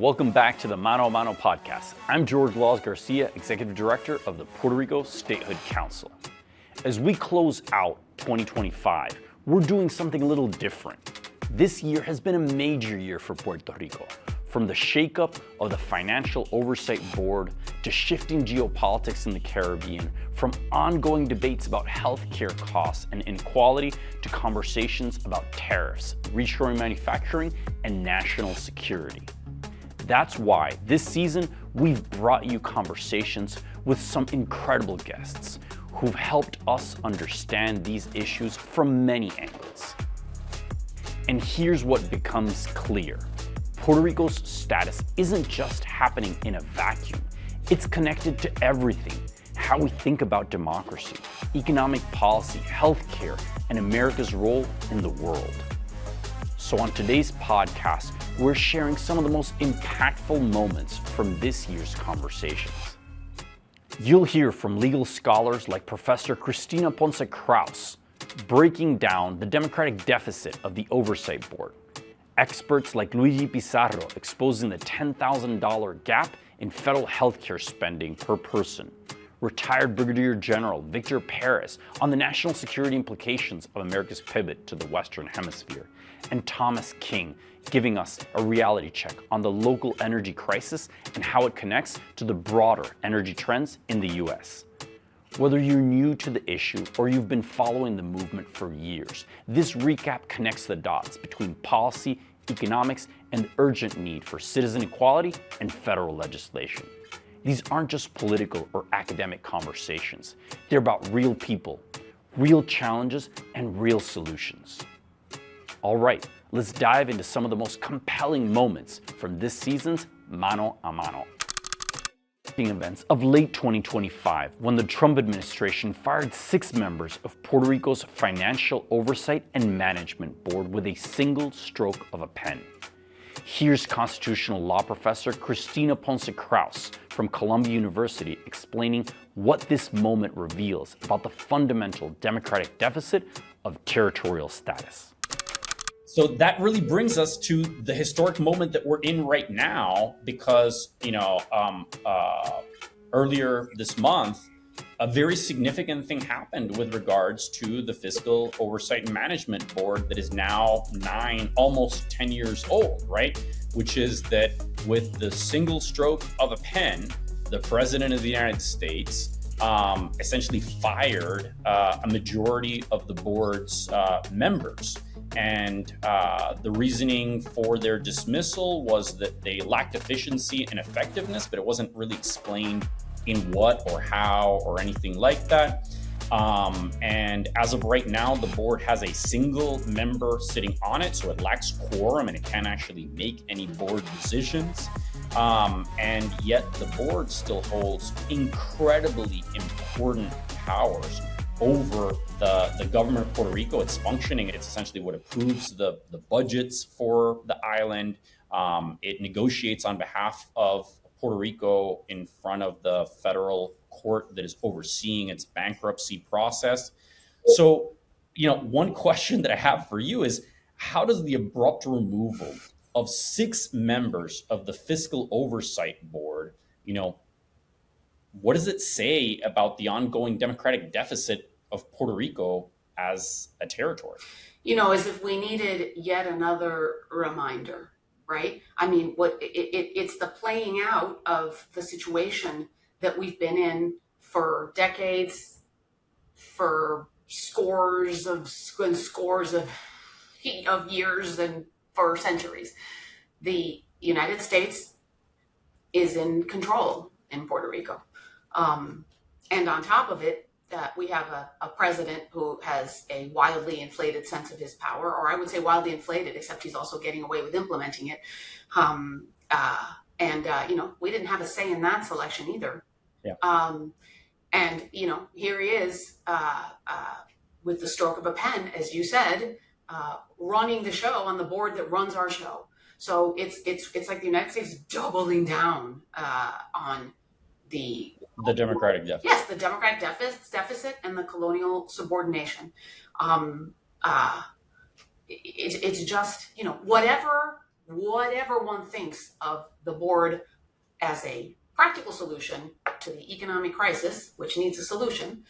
Welcome back to the Mano podcast. I'm George Laws Garcia, Executive Director of the Puerto Rico Statehood Council. As we close out 2025, we're doing something a little different. This year has been a major year for Puerto Rico. From the shakeup of the Financial Oversight Board to shifting geopolitics in the Caribbean, from ongoing debates about healthcare costs and inequality to conversations about tariffs, reshoring manufacturing, and national security. That's why this season we've brought you conversations with some incredible guests who've helped us understand these issues from many angles. And here's what becomes clear. Puerto Rico's status isn't just happening in a vacuum. It's connected to everything. How we think about democracy, economic policy, healthcare, and America's role in the world. So on today's podcast, we're sharing some of the most impactful moments from this year's conversations. You'll hear from legal scholars like Professor Cristina Ponce-Krauss, breaking down the democratic deficit of the Oversight Board. Experts like Luigi Pizarro exposing the $10,000 gap in federal healthcare spending per person. Retired Brigadier General Victor Perez on the national security implications of America's pivot to the Western Hemisphere. And Thomas King giving us a reality check on the local energy crisis and how it connects to the broader energy trends in the U.S. Whether you're new to the issue or you've been following the movement for years, this recap connects the dots between policy, economics, and the urgent need for citizen equality and federal legislation. These aren't just political or academic conversations. They're about real people, real challenges, and real solutions. All right, let's dive into some of the most compelling moments from this season's Mano a Mano. Events of late 2025, when the Trump administration fired 6 members of Puerto Rico's Financial Oversight and Management Board with a single stroke of a pen. Here's constitutional law professor Cristina Ponce-Krauss from Columbia University explaining what this moment reveals about the fundamental democratic deficit of territorial status. So that really brings us to the historic moment that we're in right now, because, earlier this month, a very significant thing happened with regards to the Fiscal Oversight and Management Board that is now almost 10 years old, right? Which is that with the single stroke of a pen, the President of the United States essentially fired a majority of the board's members. And the reasoning for their dismissal was that they lacked efficiency and effectiveness, but it wasn't really explained in what or how or anything like that. And as of right now, the board has a single member sitting on it, so it lacks quorum and it can't actually make any board decisions. And yet the board still holds incredibly important powers over the government of Puerto Rico. It's functioning. It's essentially what approves the budgets for the island. It negotiates on behalf of Puerto Rico in front of the federal court that is overseeing its bankruptcy process. So, one question that I have for you is, how does the abrupt removal of 6 members of the Fiscal Oversight Board, what does it say about the ongoing democratic deficit of Puerto Rico as a territory? As if we needed yet another reminder, right? I mean, it's the playing out of the situation that we've been in for decades, for scores of years, and for centuries. The United States is in control in Puerto Rico. And on top of it, we have a president who has a wildly inflated sense of his power, or I would say wildly inflated, except he's also getting away with implementing it. We didn't have a say in that selection either. Yeah. Here he is with the stroke of a pen, as you said, running the show on the board that runs our show. So it's like the United States doubling down on the democratic deficit. Yes, the democratic deficit and the colonial subordination. It's just, whatever whatever one thinks of the board as a practical solution to the economic crisis, which needs a solution,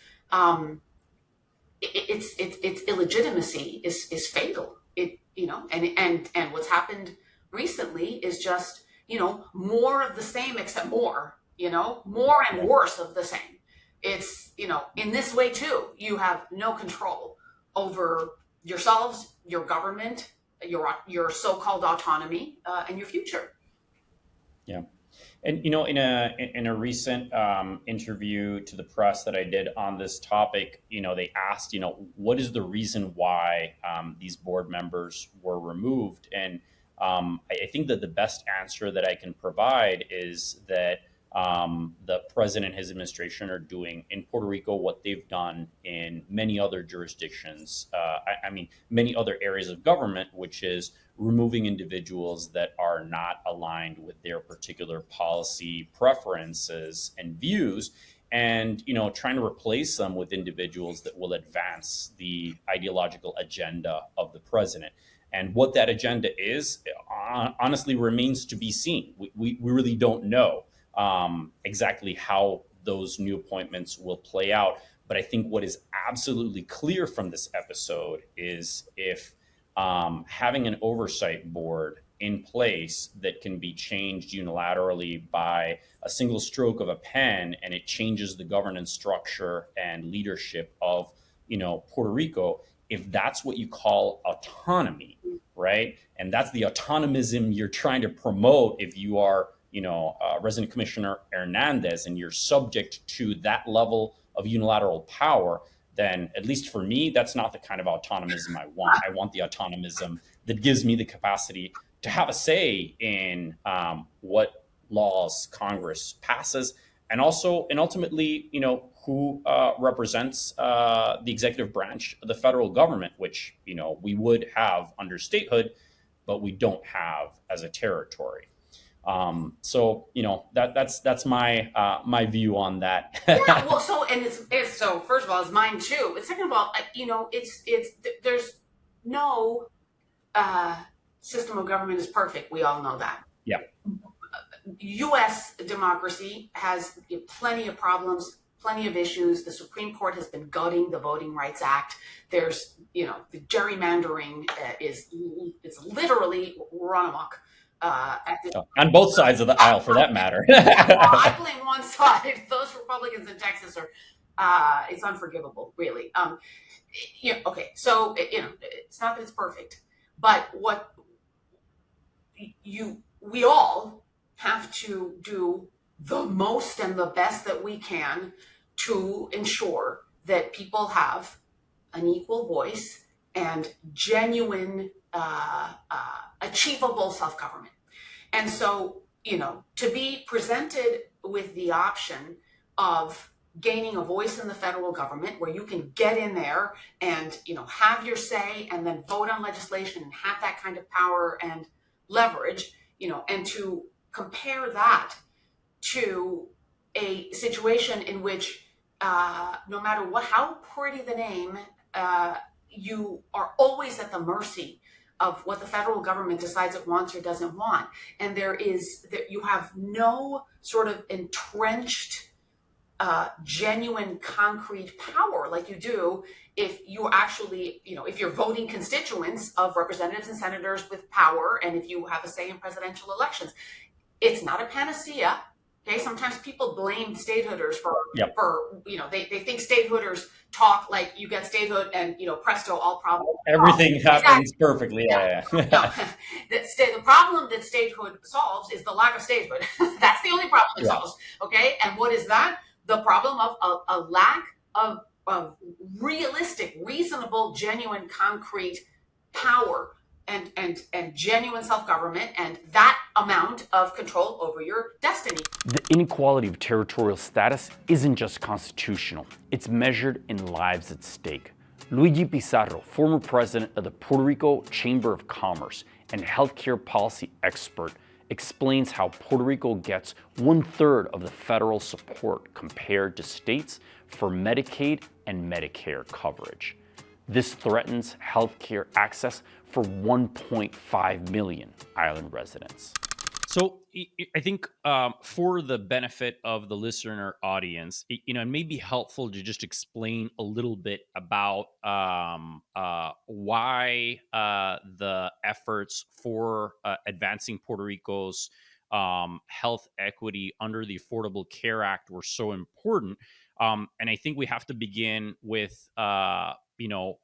its illegitimacy is fatal. And what's happened recently is just, more of the same, except more and worse of the same. It's, in this way too, you have no control over yourselves, your government, your so-called autonomy, and your future. Yeah. And, in a recent interview to the press that I did on this topic, they asked, what is the reason why these board members were removed? And I think that the best answer that I can provide is that the president and his administration are doing in Puerto Rico what they've done in many other jurisdictions. Many other areas of government, which is removing individuals that are not aligned with their particular policy preferences and views, and trying to replace them with individuals that will advance the ideological agenda of the president. And what that agenda is, honestly, remains to be seen. We really don't know exactly how those new appointments will play out. But I think what is absolutely clear from this episode is if having an oversight board in place that can be changed unilaterally by a single stroke of a pen, and it changes the governance structure and leadership of Puerto Rico, if that's what you call autonomy, right? And that's the autonomism you're trying to promote if you are Resident Commissioner Hernandez, and you're subject to that level of unilateral power, then at least for me, that's not the kind of autonomism I want. I want the autonomism that gives me the capacity to have a say in what laws Congress passes, and ultimately, who represents the executive branch of the federal government, which we would have under statehood, but we don't have as a territory. That's my view on that. Yeah, well, so first of all, it's mine too. And second of all, there's no system of government is perfect. We all know that. Yeah. U.S. democracy has plenty of problems, plenty of issues. The Supreme Court has been gutting the Voting Rights Act. There's, the gerrymandering it's literally run amok. On both sides of the aisle, for that matter. I blame one side. Those Republicans in Texas are, it's unforgivable, really. Okay, so, it's not that it's perfect, but what we all have to do the most and the best that we can to ensure that people have an equal voice and genuine, achievable self-government. And so, to be presented with the option of gaining a voice in the federal government where you can get in there and, have your say and then vote on legislation and have that kind of power and leverage, and to compare that to a situation in which no matter how pretty the name, you are always at the mercy of what the federal government decides it wants or doesn't want. And you have no sort of entrenched, genuine, concrete power like you do if you actually, if you're voting constituents of representatives and senators with power, and if you have a say in presidential elections. It's not a panacea. Okay, sometimes people blame statehooders for they think statehooders talk like you get statehood and presto, all problems. Everything happens perfectly. Yeah. The problem that statehood solves is the lack of statehood. That's the only problem it solves. Okay, and what is that? The problem of a lack of realistic, reasonable, genuine, concrete power and genuine self-government, and that amount of control over your destiny. The inequality of territorial status isn't just constitutional, it's measured in lives at stake. Luigi Pizarro, former president of the Puerto Rico Chamber of Commerce and healthcare policy expert, explains how Puerto Rico gets 1/3 of the federal support compared to states for Medicaid and Medicare coverage. This threatens healthcare access for 1.5 million island residents. So I think for the benefit of the listener audience, it may be helpful to just explain a little bit about why the efforts for advancing Puerto Rico's health equity under the Affordable Care Act were so important. And I think we have to begin with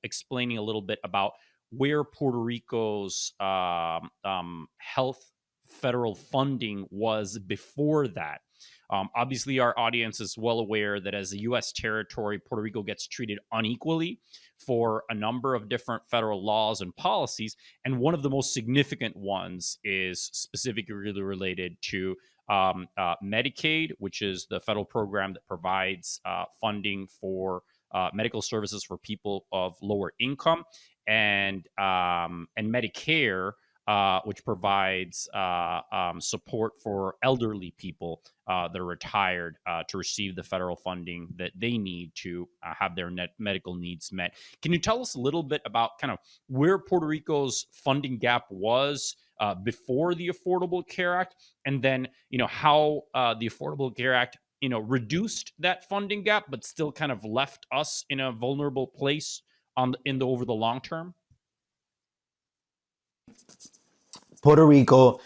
explaining a little bit about where Puerto Rico's health federal funding was before that. Obviously, our audience is well aware that as a U.S. territory, Puerto Rico gets treated unequally for a number of different federal laws and policies. And one of the most significant ones is specifically related to Medicaid, which is the federal program that provides funding for medical services for people of lower income, and Medicare, which provides support for elderly people that are retired to receive the federal funding that they need to have their medical needs met. Can you tell us a little bit about kind of where Puerto Rico's funding gap was before the Affordable Care Act, and then how the Affordable Care Act reduced that funding gap, but still kind of left us in a vulnerable place over the long term? Puerto Rico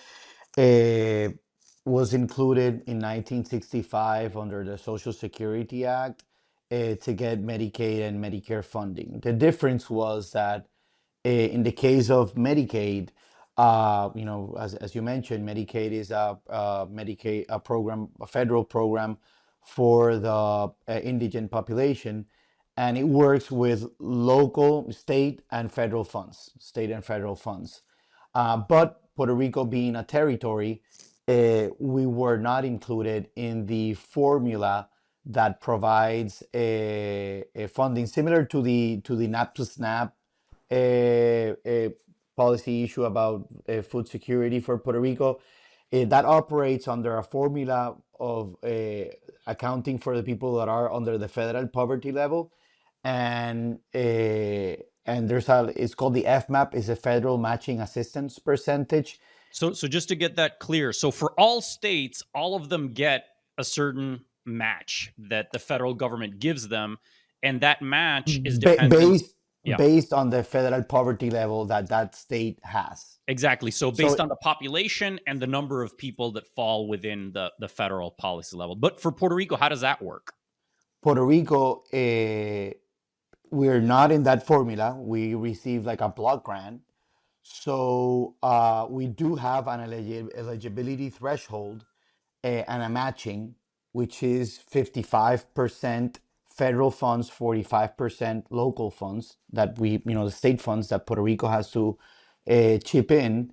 was included in 1965 under the Social Security Act to get Medicaid and Medicare funding. The difference was that in the case of Medicaid, as you mentioned, Medicaid is a program, a federal program for the indigent population, and it works with local, state, and federal funds. But Puerto Rico being a territory, we were not included in the formula that provides a funding similar to the NAP to SNAP policy issue about food security for Puerto Rico. That operates under a formula of accounting for the people that are under the federal poverty level, and it's called the FMAP, is a federal matching assistance percentage. So just to get that clear, so for all states, all of them get a certain match that the federal government gives them, and that match is dependent based on the federal poverty level that state has. Exactly. So based on the population and the number of people that fall within the federal policy level. But for Puerto Rico, how does that work? Puerto Rico, we're not in that formula. We receive like a block grant. So we do have an eligibility threshold and a matching, which is 55% federal funds, 45% local funds that the state funds that Puerto Rico has to chip in.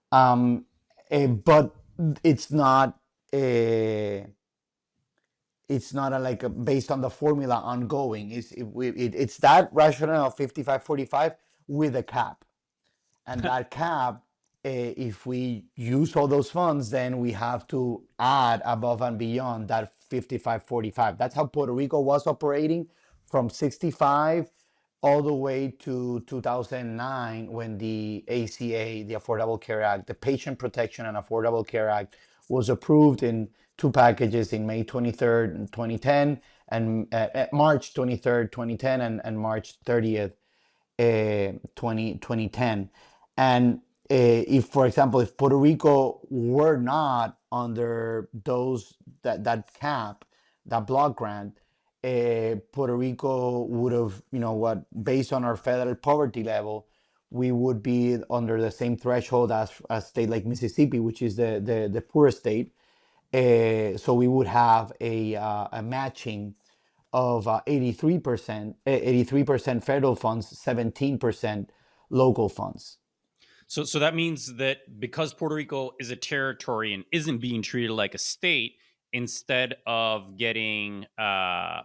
But it's not based on the formula ongoing. It's that rationale of 55-45 with a cap. And that cap, if we use all those funds, then we have to add above and beyond that 55-45. That's how Puerto Rico was operating from 65 all the way to 2009, when the ACA, the Affordable Care Act, the Patient Protection and Affordable Care Act, was approved in two packages in May 23rd, 2010, and March 23rd, 2010, and March 30th, 2010. And if, for example, if Puerto Rico were not under that cap, that block grant, Puerto Rico would have, based on our federal poverty level, we would be under the same threshold as a state like Mississippi, which is the poorest state. So we would have a matching of 83% federal funds, 17% local funds. So that means that because Puerto Rico is a territory and isn't being treated like a state, instead of getting a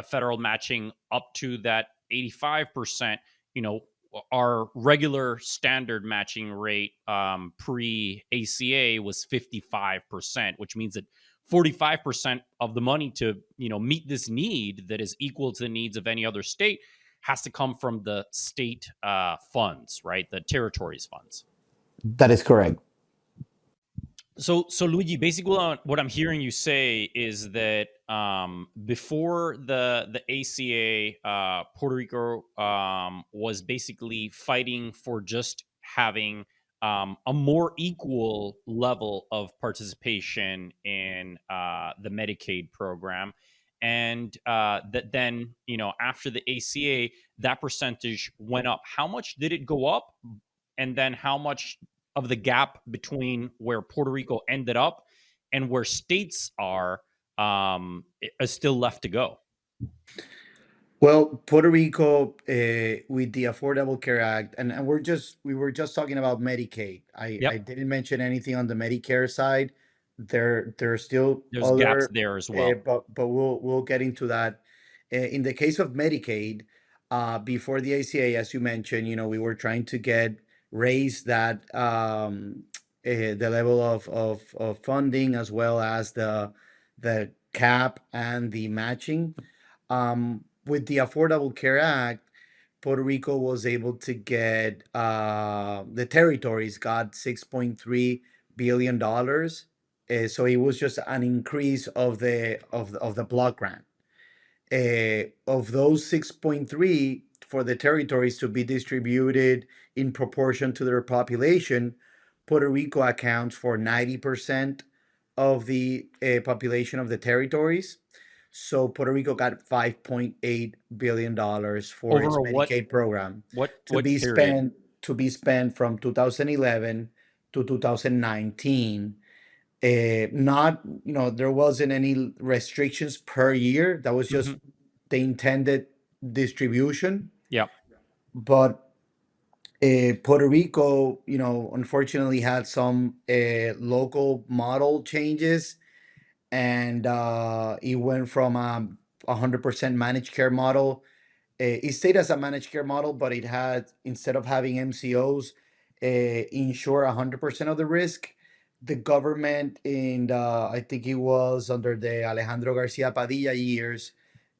federal matching up to that 85%, our regular standard matching rate pre-ACA was 55%, which means that 45% of the money to meet this need that is equal to the needs of any other state has to come from the state funds, right? The territories funds. That is correct. So Luigi, basically what I'm hearing you say is that before the ACA, Puerto Rico was basically fighting for just having a more equal level of participation in the Medicaid program. And that then, after the ACA, that percentage went up. How much did it go up? And then how much of the gap between where Puerto Rico ended up and where states are is still left to go? Well, Puerto Rico, with the Affordable Care Act, and we were just talking about Medicaid. I Yep. didn't mention anything on the Medicare side. There are still There's gaps other, there as well. but we'll get into that. In the case of Medicaid, before the ACA, as you mentioned, we were trying to raise that the level of funding, as well as the cap and the matching. With the Affordable Care Act, Puerto Rico was able to get the territories got $6.3 billion. So it was just an increase of the block grant. Of those 6.3 for the territories to be distributed in proportion to their population, Puerto Rico accounts for 90% of the population of the territories. So Puerto Rico got $5.8 billion for its Over Medicaid program what to be period? spent from 2011 to 2019. Not, there wasn't any restrictions per year. That was just the intended distribution. Yep. But Puerto Rico, unfortunately had some local model changes, and it went from 100% managed care model. It stayed as a managed care model, but it had, instead of having MCOs insure 100% of the risk, the government, in I think it was under the Alejandro Garcia Padilla years,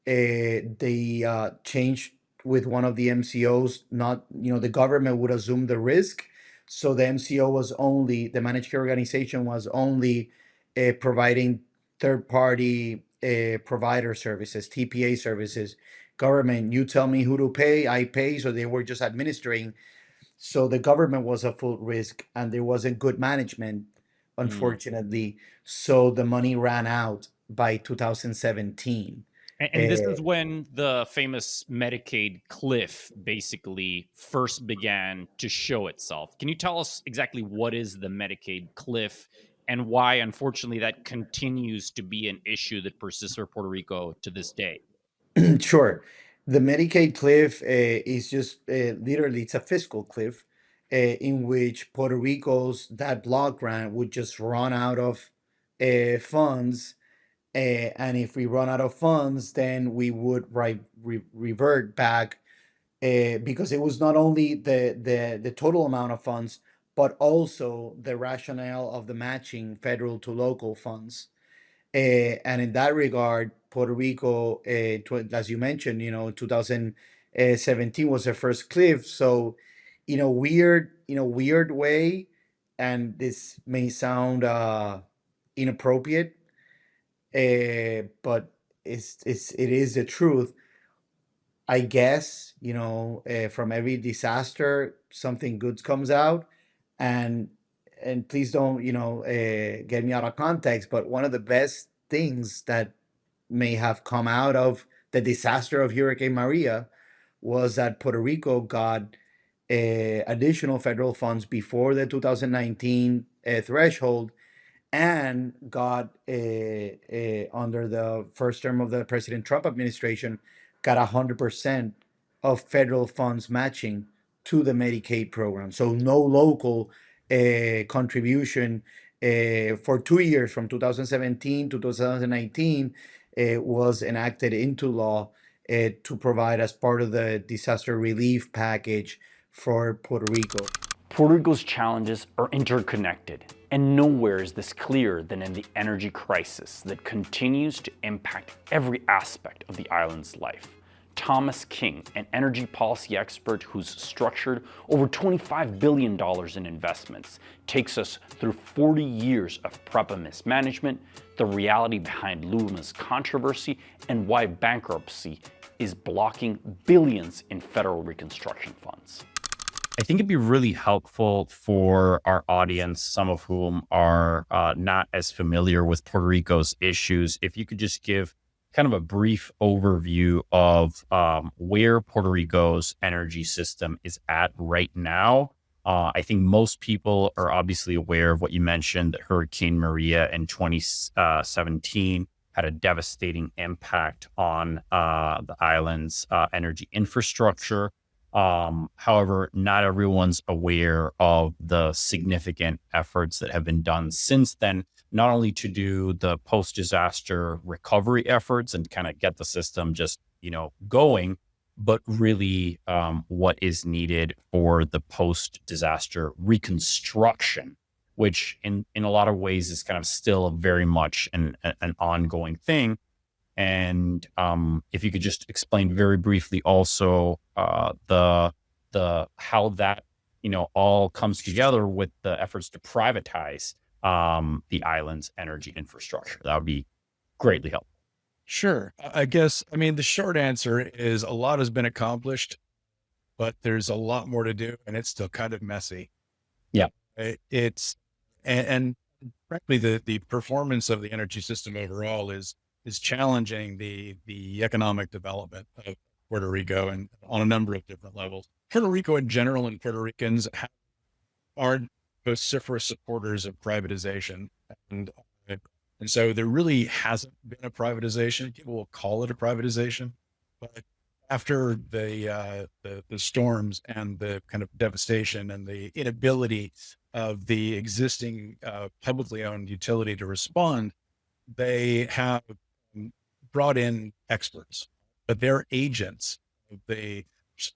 they changed with one of the MCOs. Not, the government would assume the risk, so the MCO was only, the managed care organization was only providing third party provider services, TPA services. Government, you tell me who to pay, I pay. So they were just administering. So the government was a full risk, and there wasn't good management, unfortunately. So the money ran out by 2017. And this is when the famous Medicaid cliff basically first began to show itself. Can you tell us exactly what is the Medicaid cliff and why, unfortunately, that continues to be an issue that persists for Puerto Rico to this day? Sure. The Medicaid cliff is just literally, it's a fiscal cliff in which Puerto Rico's that block grant would just run out of funds. And if we run out of funds, then we would revert back, because it was not only the total amount of funds, but also the rationale of the matching federal to local funds. And in that regard, Puerto Rico, as you mentioned, 2017 was their first cliff. So, weird way, and this may sound inappropriate, but it is the truth. I guess, from every disaster, something good comes out. And please don't, get me out of context, but one of the best things that may have come out of the disaster of Hurricane Maria was that Puerto Rico got additional federal funds before the 2019 threshold, and got under the first term of the President Trump administration, got 100% of federal funds matching to the Medicaid program. So no local contribution for 2 years, from 2017 to 2019, was enacted into law to provide as part of the disaster relief package for Puerto Rico. Puerto Rico's challenges are interconnected, and nowhere is this clearer than in the energy crisis that continues to impact every aspect of the island's life. Thomas King, an energy policy expert who's structured over $25 billion in investments, takes us through 40 years of PREPA mismanagement, the reality behind LUMA's controversy, and why bankruptcy is blocking billions in federal reconstruction funds. I think it'd be really helpful for our audience, some of whom are not as familiar with Puerto Rico's issues, if you could just give kind of a brief overview of where Puerto Rico's energy system is at right now. I think most people are obviously aware of what you mentioned, that Hurricane Maria in 2017 had a devastating impact on the island's energy infrastructure. However, not everyone's aware of the significant efforts that have been done since then, not only to do the post-disaster recovery efforts and kind of get the system just, going, but really what is needed for the post-disaster reconstruction, which in a lot of ways is kind of still very much an ongoing thing. And if you could just explain very briefly also the how that all comes together with the efforts to privatize the island's energy infrastructure, that would be greatly helpful. Sure. I guess, the short answer is a lot has been accomplished, but there's a lot more to do, and it's still kind of messy. Yeah. And frankly, the performance of the energy system overall is challenging the economic development of Puerto Rico, and on a number of different levels. Puerto Rico in general and Puerto Ricans are vociferous supporters of privatization. And so there really hasn't been a privatization. People will call it a privatization, but after the storms and the kind of devastation and the inability of the existing publicly owned utility to respond, they have brought in experts, but they're agents of the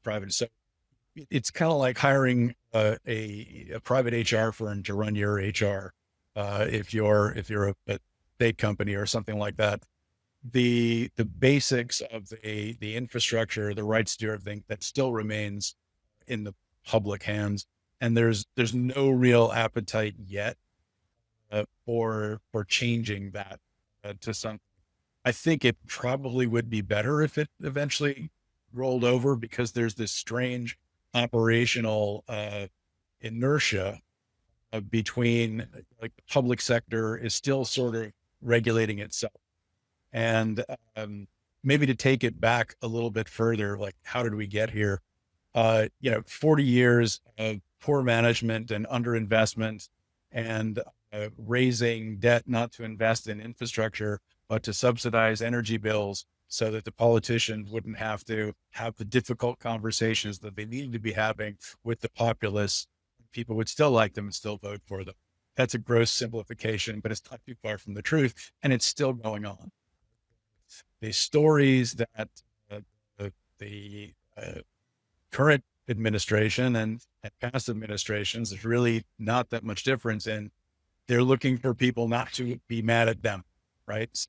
private. So it's kind of like hiring a private HR firm to run your HR. If you're a state company or something like that, the basics of the infrastructure, the rights to do everything, that still remains in the public hands. And there's no real appetite yet for changing that to something. I think it probably would be better if it eventually rolled over, because there's this strange operational inertia between, like, the public sector is still sort of regulating itself. And maybe to take it back a little bit further, like, how did we get here? 40 years of poor management and underinvestment, and raising debt not to invest in infrastructure, but to subsidize energy bills so that the politicians wouldn't have to have the difficult conversations that they needed to be having with the populace. People would still like them and still vote for them. That's a gross simplification, but it's not too far from the truth, and it's still going on. The stories that the current administration and past administrations, there's really not that much difference in. They're looking for people not to be mad at them, right? So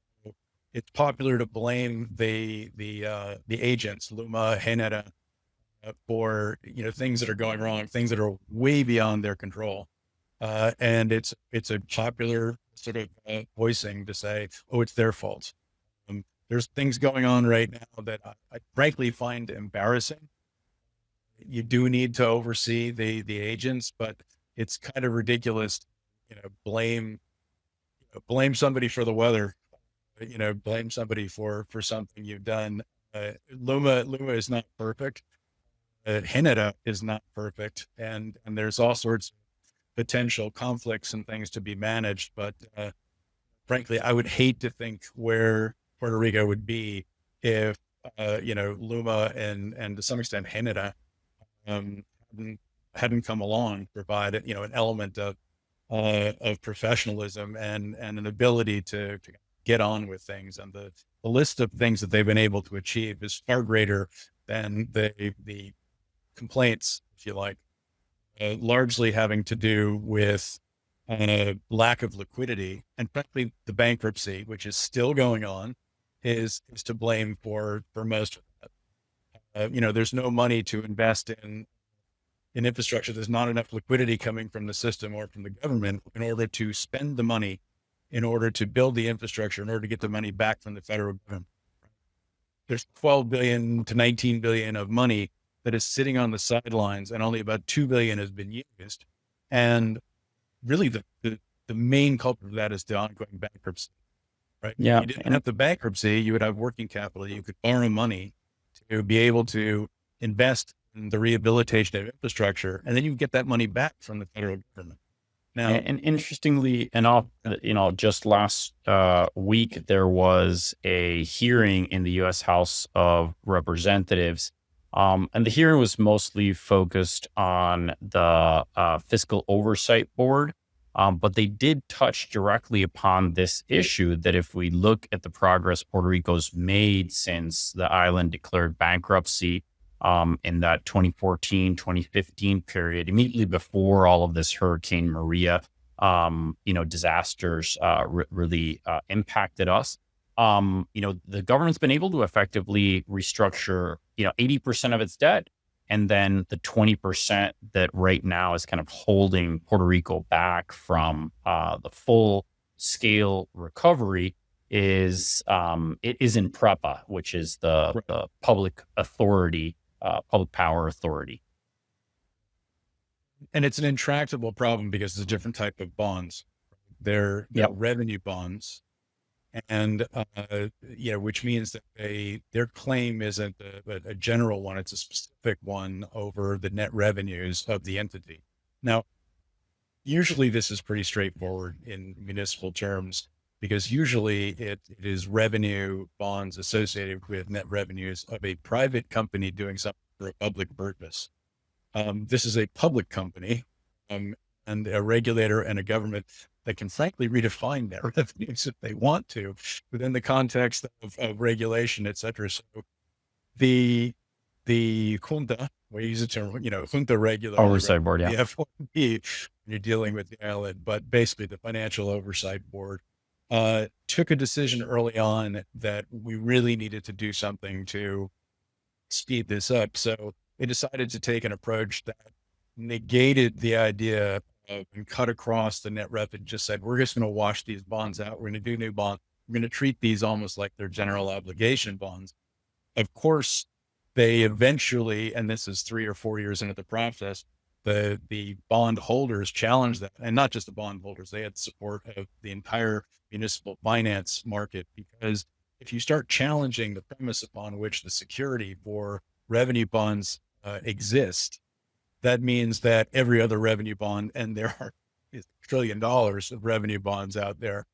it's popular to blame the agents, Luma, Genera, for things that are going wrong, things that are way beyond their control. And it's a popular sort of voicing to say, oh, it's their fault. There's things going on right now that I frankly find embarrassing. You do need to oversee the agents, but it's kind of ridiculous, blame somebody for the weather, blame somebody for something you've done. Luma is not perfect. Genera is not perfect. And there's all sorts of potential conflicts and things to be managed. But frankly, I would hate to think where Puerto Rico would be if, Luma and to some extent Genera hadn't come along, provide, an element of professionalism and an ability to get on with things. And the list of things that they've been able to achieve is far greater than the complaints, if you like, largely having to do with lack of liquidity. And frankly, the bankruptcy, which is still going on, is to blame for most of that. there's no money to invest in infrastructure. There's not enough liquidity coming from the system or from the government in order to spend the money, in order to build the infrastructure, in order to get the money back from the federal government. There's 12 billion to 19 billion of money that is sitting on the sidelines, and only about 2 billion has been used. And really the main culprit of that is the ongoing bankruptcy, right? Yeah. If you didn't have the bankruptcy, you would have working capital. You could borrow money to be able to invest in the rehabilitation of infrastructure, and then you get that money back from the federal government. Now, and interestingly enough, just last week, there was a hearing in the U.S. House of Representatives, and the hearing was mostly focused on the Fiscal Oversight Board, but they did touch directly upon this issue that if we look at the progress Puerto Rico's made since the island declared bankruptcy, in that 2014, 2015 period, immediately before all of this Hurricane Maria, disasters really impacted us. The government's been able to effectively restructure, 80% of its debt. And then the 20% that right now is kind of holding Puerto Rico back from the full scale recovery is it is in PREPA, which is the public authority, public power authority. And it's an intractable problem because it's a different type of bonds. They're revenue bonds, and which means that their claim isn't a general one; it's a specific one over the net revenues of the entity. Now, usually this is pretty straightforward in municipal terms, because usually it is revenue bonds associated with net revenues of a private company doing something for a public purpose. This is a public company, and a regulator and a government that can frankly redefine their revenues if they want to within the context of regulation, et cetera. So the junta, we use the term, junta regulator. Oversight Board, yeah. The FOB, when you're dealing with the island, but basically the Financial Oversight Board took a decision early on that we really needed to do something to speed this up. So they decided to take an approach that negated the idea of and cut across the net revenue, just said, we're just going to wash these bonds out. We're going to do new bonds. We're going to treat these almost like they're general obligation bonds. Of course, they eventually, and this is 3 or 4 years into the process, the bond holders challenged that, and not just the bond holders, they had support of the entire municipal finance market, because if you start challenging the premise upon which the security for revenue bonds exist, that means that every other revenue bond, and there are $1 trillion of revenue bonds out there,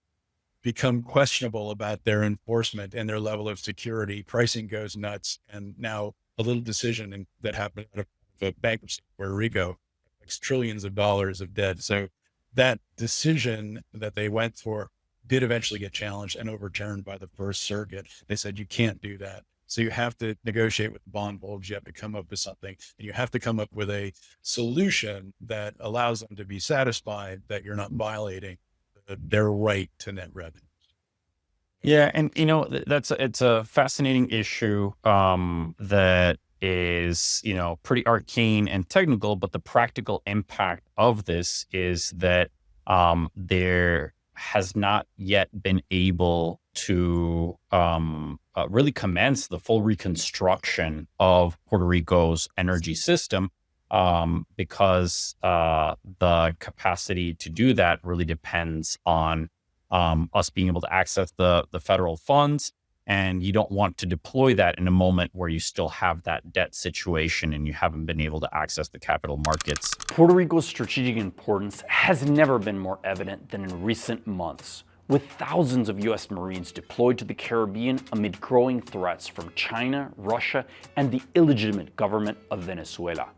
become questionable about their enforcement and their level of security. Pricing goes nuts. And now a little decision that happened out of bankruptcy in Puerto Rico, like trillions of dollars of debt. So that decision that they went for did eventually get challenged and overturned by the First Circuit. They said, you can't do that. So you have to negotiate with the bond holders. You have to come up with something, and you have to come up with a solution that allows them to be satisfied that you're not violating their right to net revenue. Yeah, and it's a fascinating issue that is pretty arcane and technical, but the practical impact of this is that there has not yet been able to really commence the full reconstruction of Puerto Rico's energy system, because the capacity to do that really depends on us being able to access the federal funds. And you don't want to deploy that in a moment where you still have that debt situation and you haven't been able to access the capital markets. Puerto Rico's strategic importance has never been more evident than in recent months, with thousands of U.S. Marines deployed to the Caribbean amid growing threats from China, Russia, and the illegitimate government of Venezuela.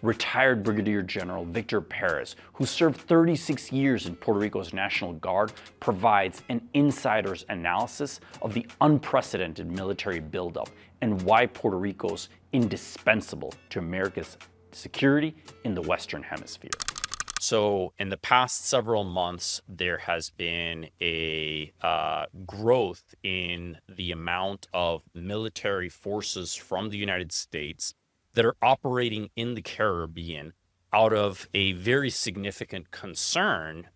Retired Brigadier General Victor Perez, who served 36 years in Puerto Rico's National Guard, provides an insider's analysis of the unprecedented military buildup and why Puerto Rico's indispensable to America's security in the Western Hemisphere. So in the past several months, there has been a growth in the amount of military forces from the United States that are operating in the Caribbean out of a very significant concern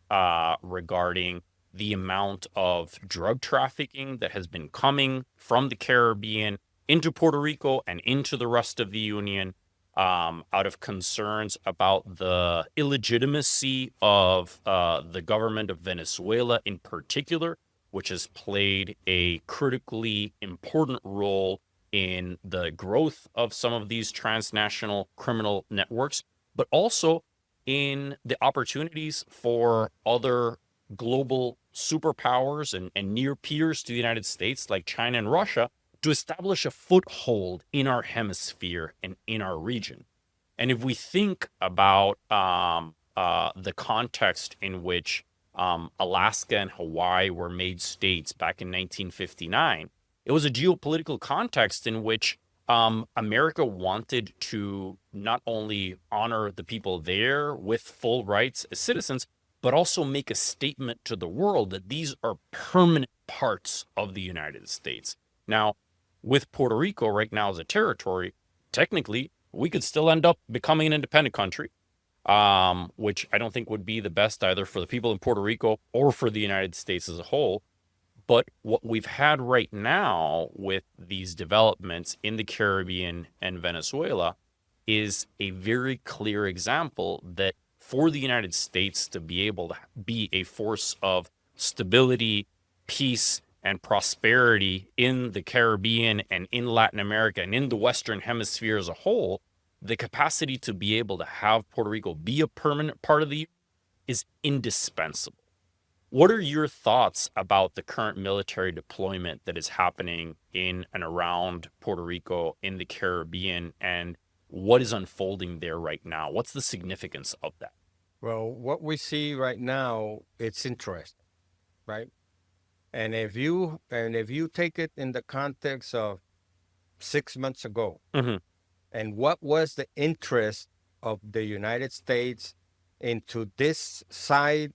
regarding the amount of drug trafficking that has been coming from the Caribbean into Puerto Rico and into the rest of the Union, out of concerns about the illegitimacy of the government of Venezuela in particular, which has played a critically important role in the growth of some of these transnational criminal networks, but also in the opportunities for other global superpowers and near peers to the United States like China and Russia to establish a foothold in our hemisphere and in our region. And if we think about the context in which Alaska and Hawaii were made states back in 1959, it was a geopolitical context in which America wanted to not only honor the people there with full rights as citizens, but also make a statement to the world that these are permanent parts of the United States. Now, with Puerto Rico right now as a territory, technically, we could still end up becoming an independent country, which I don't think would be the best either for the people in Puerto Rico or for the United States as a whole. But what we've had right now with these developments in the Caribbean and Venezuela is a very clear example that for the United States to be able to be a force of stability, peace, and prosperity in the Caribbean and in Latin America and in the Western Hemisphere as a whole, the capacity to be able to have Puerto Rico be a permanent part of the Union is indispensable. What are your thoughts about the current military deployment that is happening in and around Puerto Rico in the Caribbean, and what is unfolding there right now? What's the significance of that? Well, what we see right now, it's interesting, right? And if you take it in the context of 6 months ago, and what was the interest of the United States into this side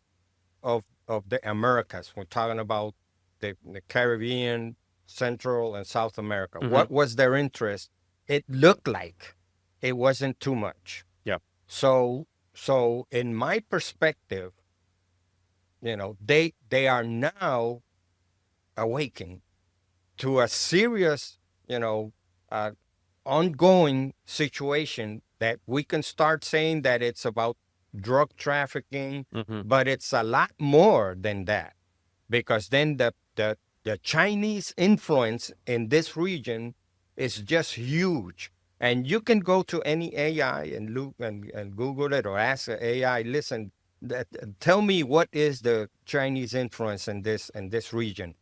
of the Americas? We're talking about the Caribbean, Central, and South America. What was their interest? It looked like it wasn't too much. Yeah. So in my perspective, they are now awakening to a serious, ongoing situation that we can start saying that it's about drug trafficking, but it's a lot more than that, because then the Chinese influence in this region is just huge. And you can go to any AI and look and Google it, or ask the AI, listen, tell me what is the Chinese influence in this region.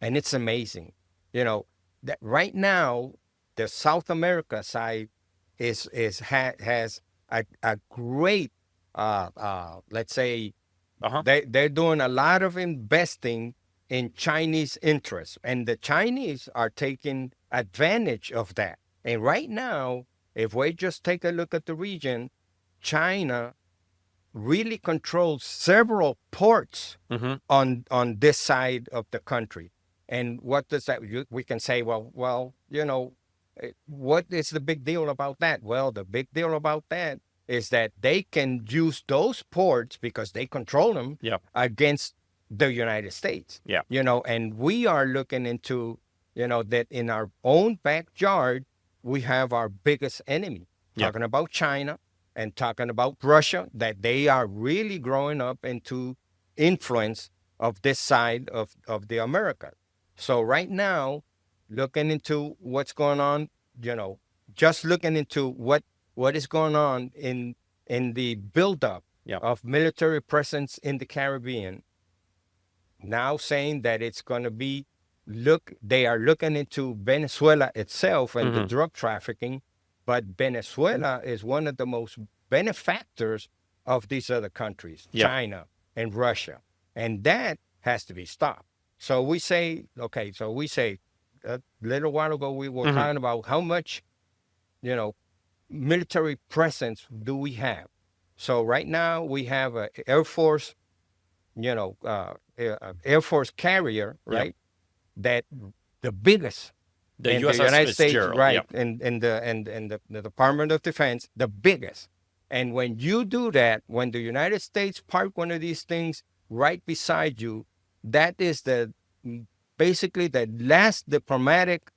And it's amazing, that right now the South America side has a great, let's say, they're doing a lot of investing in Chinese interests, and the Chinese are taking advantage of that. And right now, if we just take a look at the region, China really controls several ports on this side of the country. And what does that, we can say, well, what is the big deal about that? Well, the big deal about that is that they can use those ports, because they control them, against the United States. Yeah. And we are looking into, that in our own backyard, we have our biggest enemy, talking about China and talking about Russia, that they are really growing up into influence of this side of the Americas. So right now, looking into what's going on, just looking into what is going on in the buildup of military presence in the Caribbean, now saying that it's going to be, they are looking into Venezuela itself and the drug trafficking, but Venezuela is one of the most benefactors of these other countries, China and Russia, and that has to be stopped. So we say, a little while ago, we were talking about how much, military presence do we have? So right now we have a Air Force, Air Force carrier, right? That the biggest The in the USS United States, Fitzgerald. right? Yep. In the Department of Defense, the biggest. And when you do that, when the United States park one of these things right beside you, that is basically the last diplomatic,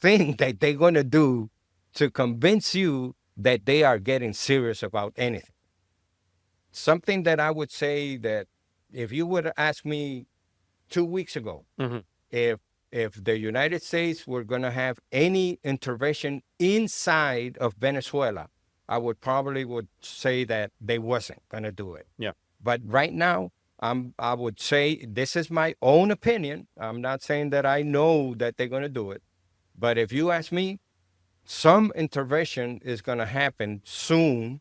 thing that they're going to do to convince you that they are getting serious about anything. Something that I would say that if you would ask me 2 weeks ago, if the United States were going to have any intervention inside of Venezuela, I would say that they wasn't going to do it. Yeah. But right now, I would say this is my own opinion. I'm not saying that I know that they're going to do it. But if you ask me, some intervention is going to happen soon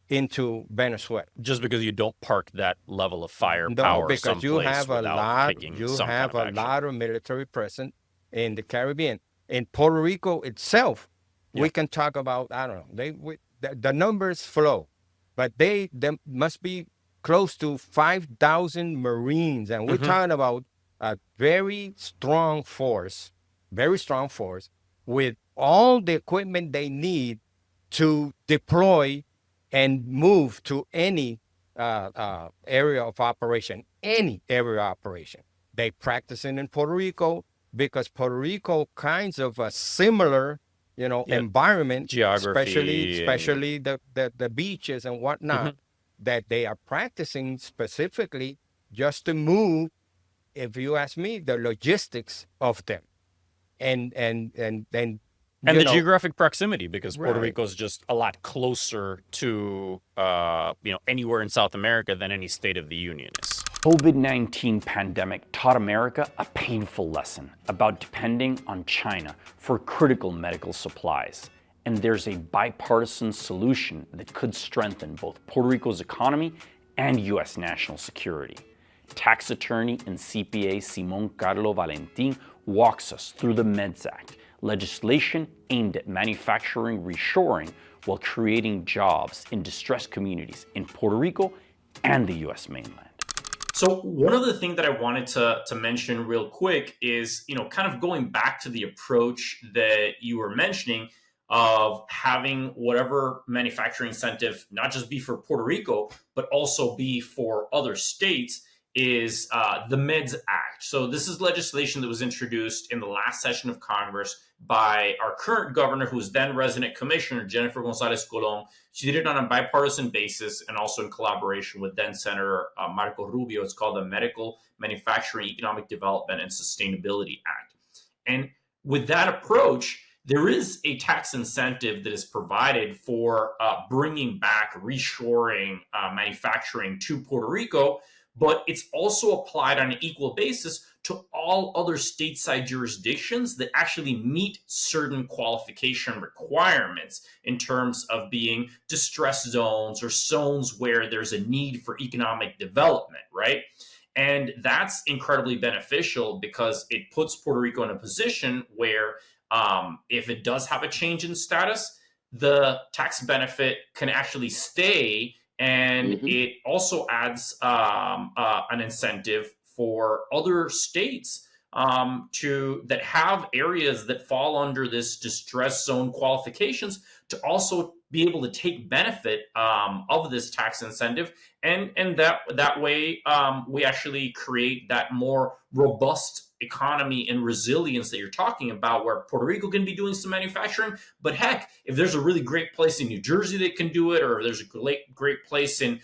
into Venezuela. Just because you don't park that level of firepower No, because you someplace have a without lot. taking You some have kind of a action. lot of military presence in the Caribbean. In Puerto Rico itself, we can talk about. I don't know. The numbers flow, but there must be close to 5,000 Marines, and we're talking about a very strong force with all the equipment they need to deploy and move to any area of operation, They practicing in Puerto Rico because Puerto Rico kinds of a similar, environment, Geography, especially the beaches and whatnot, that they are practicing specifically just to move, if you ask me, the logistics of them. And the geographic proximity, because Puerto Right. Rico is just a lot closer to anywhere in South America than any state of the union is. COVID-19 pandemic taught America a painful lesson about depending on China for critical medical supplies. And there's a bipartisan solution that could strengthen both Puerto Rico's economy and U.S. national security. Tax attorney and CPA Simon Carlo Valentin walks us through the MEDS Act, legislation aimed at manufacturing reshoring while creating jobs in distressed communities in Puerto Rico and the U.S. mainland. So one other thing that I wanted to mention real quick is, kind of going back to the approach that you were mentioning of having whatever manufacturing incentive, not just be for Puerto Rico, but also be for other states, is the MEDS Act. So this is legislation that was introduced in the last session of Congress by our current governor, who was then resident commissioner, Jennifer Gonzalez Colon. She did it on a bipartisan basis and also in collaboration with then Senator Marco Rubio. It's called the Medical Manufacturing, Economic Development, and Sustainability Act. And with that approach, there is a tax incentive that is provided for bringing back reshoring manufacturing to Puerto Rico, but it's also applied on an equal basis to all other stateside jurisdictions that actually meet certain qualification requirements in terms of being distress zones or zones where there's a need for economic development, right? And that's incredibly beneficial because it puts Puerto Rico in a position where if it does have a change in status, the tax benefit can actually stay. And it also adds an incentive for other states that have areas that fall under this distress zone qualifications to also be able to take benefit of this tax incentive. And that way we actually create that more robust economy and resilience that you're talking about, where Puerto Rico can be doing some manufacturing, but heck, if there's a really great place in New Jersey that can do it, or there's a great place in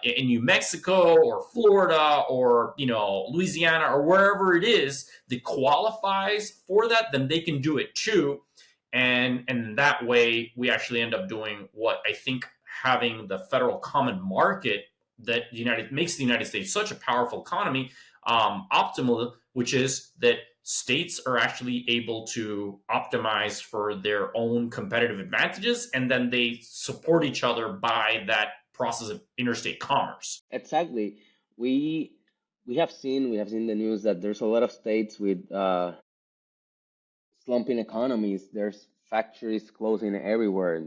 New Mexico or Florida or Louisiana or wherever it is that qualifies for that, then they can do it too. And that way we actually end up doing what I think having the federal common market that makes the United States such a powerful economy optimal, which is that states are actually able to optimize for their own competitive advantages, and then they support each other by that process of interstate commerce. Exactly. We have seen the news that there's a lot of states with slumping economies. There's factories closing everywhere.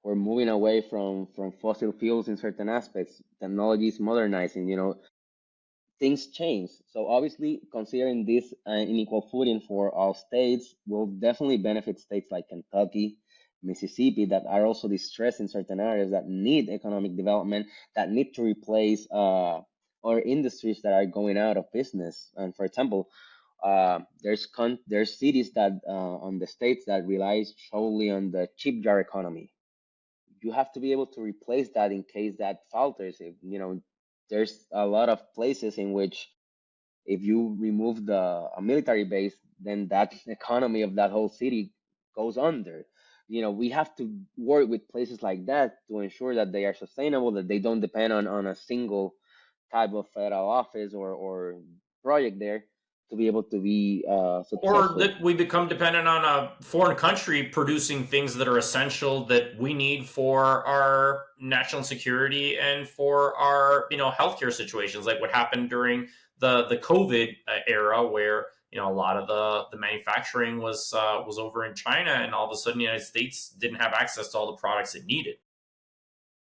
We're moving away from fossil fuels in certain aspects. Technology is modernizing, things change. So obviously, considering this unequal footing for all states will definitely benefit states like Kentucky, Mississippi, that are also distressed in certain areas that need economic development, that need to replace or industries that are going out of business. And for example, there's cities that on the states that rely solely on the chip jar economy. You have to be able to replace that in case that falters. If there's a lot of places in which if you remove a military base, then that economy of that whole city goes under. We have to work with places like that to ensure that they are sustainable, that they don't depend on a single type of federal office or project there to be able to be Or successful. that we become dependent on a foreign country producing things that are essential that we need for our national security and for our, healthcare situations, like what happened during the COVID era, where a lot of the manufacturing was over in China, and all of a sudden the United States didn't have access to all the products it needed.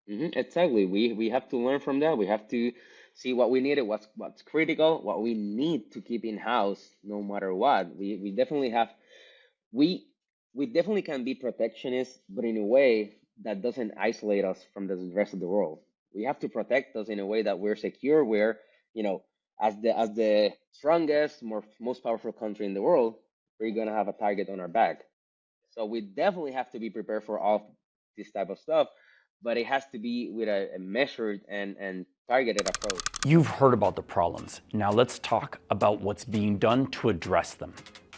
Exactly. We have to learn from that. We have to see what we needed, what's critical, what we need to keep in house, no matter what. We definitely have we we definitely can be protectionist, but in a way that doesn't isolate us from the rest of the world. We have to protect us in a way that we're secure. We're as the strongest, most powerful country in the world, we're gonna have a target on our back. So we definitely have to be prepared for all this type of stuff, but it has to be with a measured and targeted approach. You've heard about the problems. Now let's talk about what's being done to address them.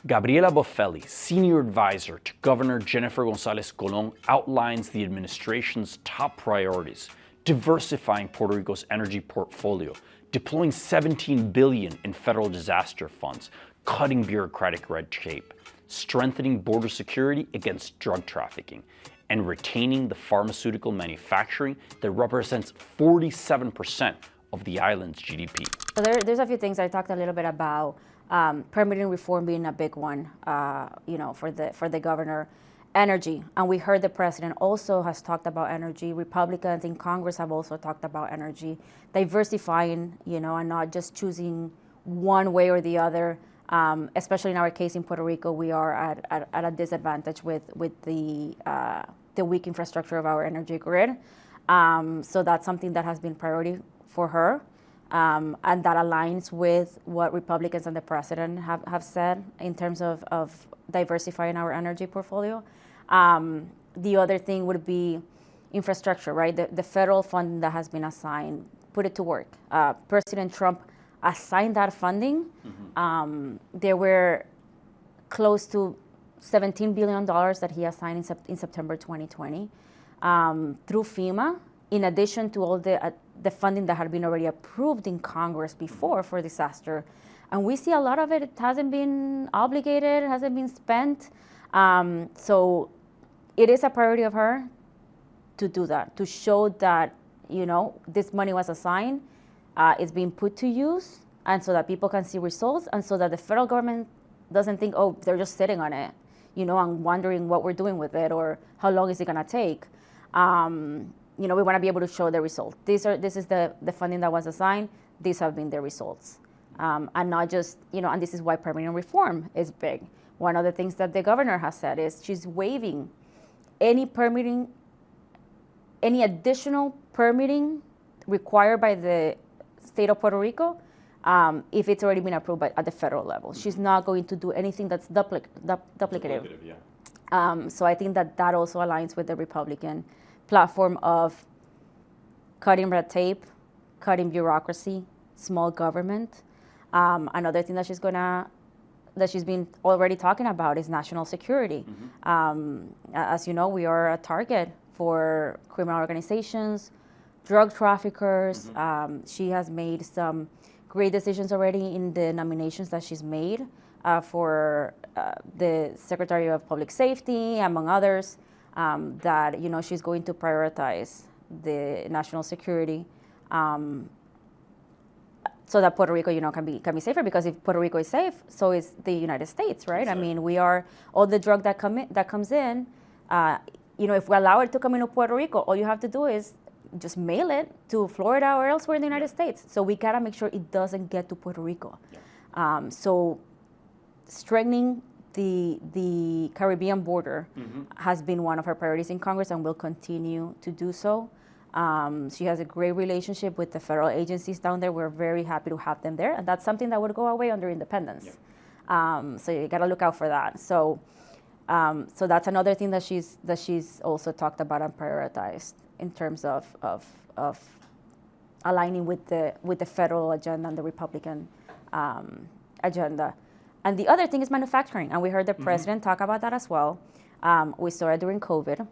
Gabriela Boffelli, Senior Advisor to Governor Jennifer Gonzalez Colon, outlines the administration's top priorities: diversifying Puerto Rico's energy portfolio, deploying $17 billion in federal disaster funds, cutting bureaucratic red tape, strengthening border security against drug trafficking, and retaining the pharmaceutical manufacturing that represents 47% of the island's GDP. So there's a few things. I talked a little bit about permitting reform being a big one, for the governor. Energy, and we heard the president also has talked about energy. Republicans in Congress have also talked about energy, diversifying, and not just choosing one way or the other. Especially in our case in Puerto Rico, we are at a disadvantage with the weak infrastructure of our energy grid. So that's something that has been priority for her, and that aligns with what Republicans and the president have said in terms of diversifying our energy portfolio. The other thing would be infrastructure, right? The federal funding that has been assigned, put it to work. President Trump assigned that funding. There were close to $17 billion that he assigned in September 2020 through FEMA, in addition to all the funding that had been already approved in Congress before for disaster. And we see a lot of it hasn't been obligated, hasn't been spent. So it is a priority of her to do that, to show that, this money was assigned, it's being put to use, and so that people can see results, and so that the federal government doesn't think, oh, they're just sitting on it, and wondering what we're doing with it or how long is it gonna take. We wanna be able to show the results. This is the funding that was assigned, these have been the results. And not just, and this is why permitting reform is big. One of the things that the governor has said is she's waiving any additional permitting required by the state of Puerto Rico if it's already been approved at the federal level. She's not going to do anything that's duplicative. Yeah. So I think that also aligns with the Republican platform of cutting red tape, cutting bureaucracy, small government. Another thing that she's been already talking about is national security. As you know, we are a target for criminal organizations, drug traffickers. She has made some great decisions already in the nominations that she's made for the Secretary of Public Safety, among others, that she's going to prioritize the national security. So that Puerto Rico, can be safer, because if Puerto Rico is safe, so is the United States, right? Exactly. I mean, we are all the drug that comes in, if we allow it to come into Puerto Rico, all you have to do is just mail it to Florida or elsewhere in the United States. So we gotta make sure it doesn't get to Puerto Rico. So strengthening the Caribbean border has been one of her priorities in Congress and will continue to do so. She has a great relationship with the federal agencies down there. We're very happy to have them there, and that's something that would go away under independence. So you gotta look out for that. So that's another thing that she's also talked about and prioritized in terms of aligning with the federal agenda and the Republican agenda. And the other thing is manufacturing, and we heard the president talk about that as well. We saw it during COVID.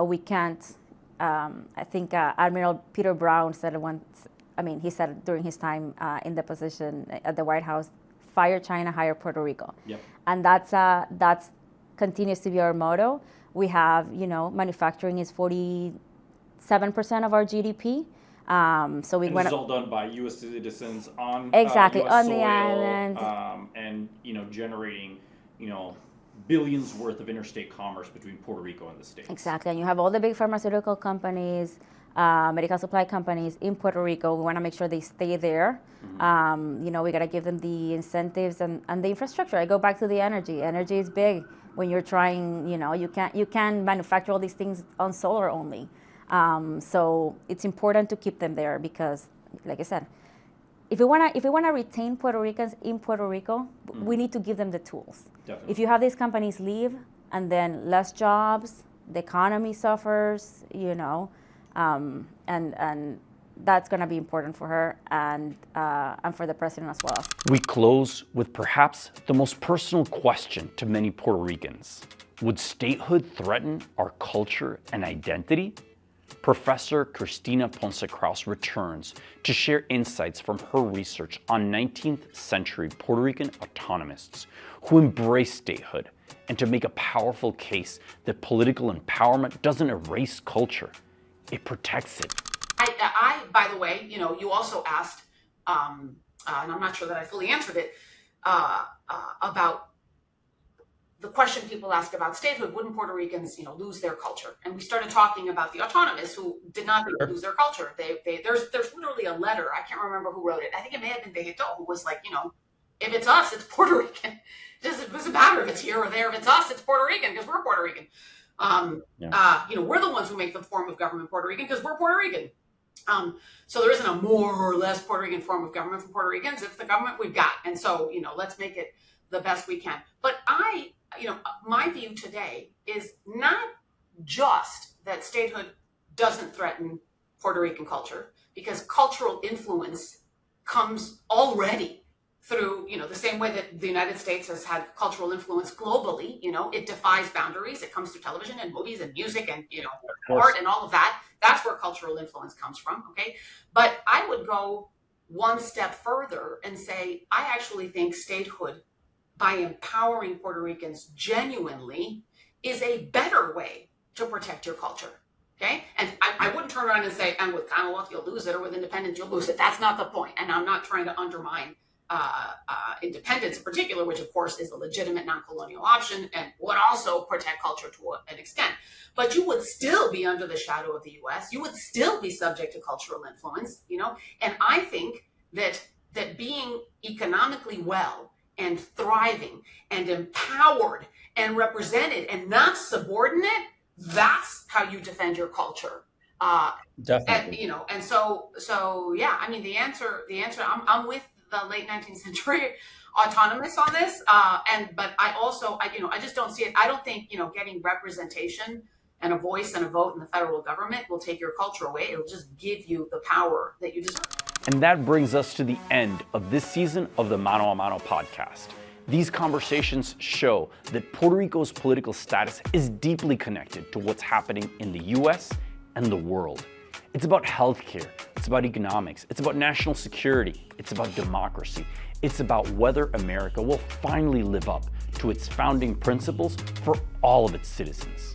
We can't. I think Admiral Peter Brown said it once. He said it during his time in the position at the White House: "Fire China, hire Puerto Rico." And that's continues to be our motto. We have, manufacturing is 47% of our GDP. So we This is all done by U.S. citizens on exactly US on soil, the island, and generating billions worth of interstate commerce between Puerto Rico and the States. Exactly, and you have all the big pharmaceutical companies, medical supply companies in Puerto Rico. We want to make sure they stay there. We got to give them the incentives and the infrastructure. I go back to the energy. Energy is big when you're trying. You can't manufacture all these things on solar only. So it's important to keep them there because, like I said, if we wanna retain Puerto Ricans in Puerto Rico, we need to give them the tools. Definitely. If you have these companies leave and then less jobs, the economy suffers, and that's going to be important for her and for the president as well. We close with perhaps the most personal question to many Puerto Ricans. Would statehood threaten our culture and identity? Professor Cristina Ponce-Krause returns to share insights from her research on 19th century Puerto Rican autonomists who embraced statehood and to make a powerful case that political empowerment doesn't erase culture, it protects it. I by the way, you also asked, and I'm not sure that I fully answered it, about the question people ask about statehood. Wouldn't Puerto Ricans, lose their culture? And we started talking about the autonomists who did not lose their culture. There's literally a letter. I can't remember who wrote it. I think it may have been Vegeto, who was like, if it's us, it's Puerto Rican. It doesn't matter if it's here or there. If it's us, it's Puerto Rican because we're Puerto Rican. We're the ones who make the form of government Puerto Rican because we're Puerto Rican. So there isn't a more or less Puerto Rican form of government for Puerto Ricans. It's the government we've got. And so, let's make it the best we can. But my view today is not just that statehood doesn't threaten Puerto Rican culture, because cultural influence comes already through, the same way that the United States has had cultural influence globally. It defies boundaries. It comes through television and movies and music and, art and all of that. That's where cultural influence comes from. Okay. But I would go one step further and say, I actually think statehood, by empowering Puerto Ricans genuinely, is a better way to protect your culture. Okay. And I wouldn't turn around and say, and with Commonwealth, you'll lose it, or with independence, you'll lose it. That's not the point. And I'm not trying to undermine independence in particular, which of course is a legitimate non-colonial option and would also protect culture to an extent. But you would still be under the shadow of the U.S. You would still be subject to cultural influence, And I think that being economically well and thriving and empowered and represented and not subordinate, that's how you defend your culture. Definitely. And so yeah, the answer, I'm with the late 19th century autonomists on this. But I just don't see it. I don't think, getting representation and a voice and a vote in the federal government will take your culture away. It'll just give you the power that you deserve. And that brings us to the end of this season of the Mano a Mano podcast. These conversations show that Puerto Rico's political status is deeply connected to what's happening in the US and the world. It's about healthcare, it's about economics, it's about national security, it's about democracy. It's about whether America will finally live up to its founding principles for all of its citizens.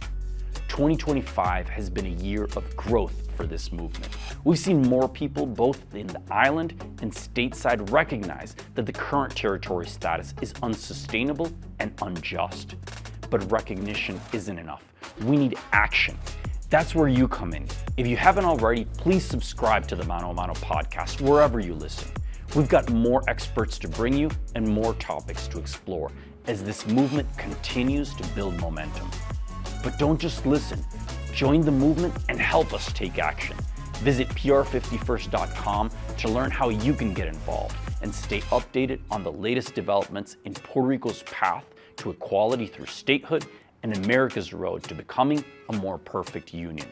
2025 has been a year of growth for this movement. We've seen more people both in the island and stateside recognize that the current territory status is unsustainable and unjust. but recognition isn't enough. We need action. That's where you come in. If you haven't already, please subscribe to the Mano podcast wherever you listen. We've got more experts to bring you and more topics to explore as this movement continues to build momentum. But don't just listen. Join the movement and help us take action. Visit pr51st.com to learn how you can get involved and stay updated on the latest developments in Puerto Rico's path to equality through statehood and America's road to becoming a more perfect union.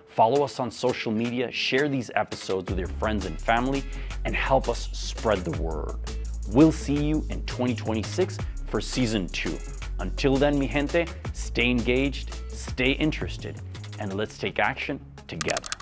Follow us on social media, share these episodes with your friends and family, and help us spread the word. We'll see you in 2026 for Season 2. Until then, mi gente, stay engaged, stay interested, and let's take action together.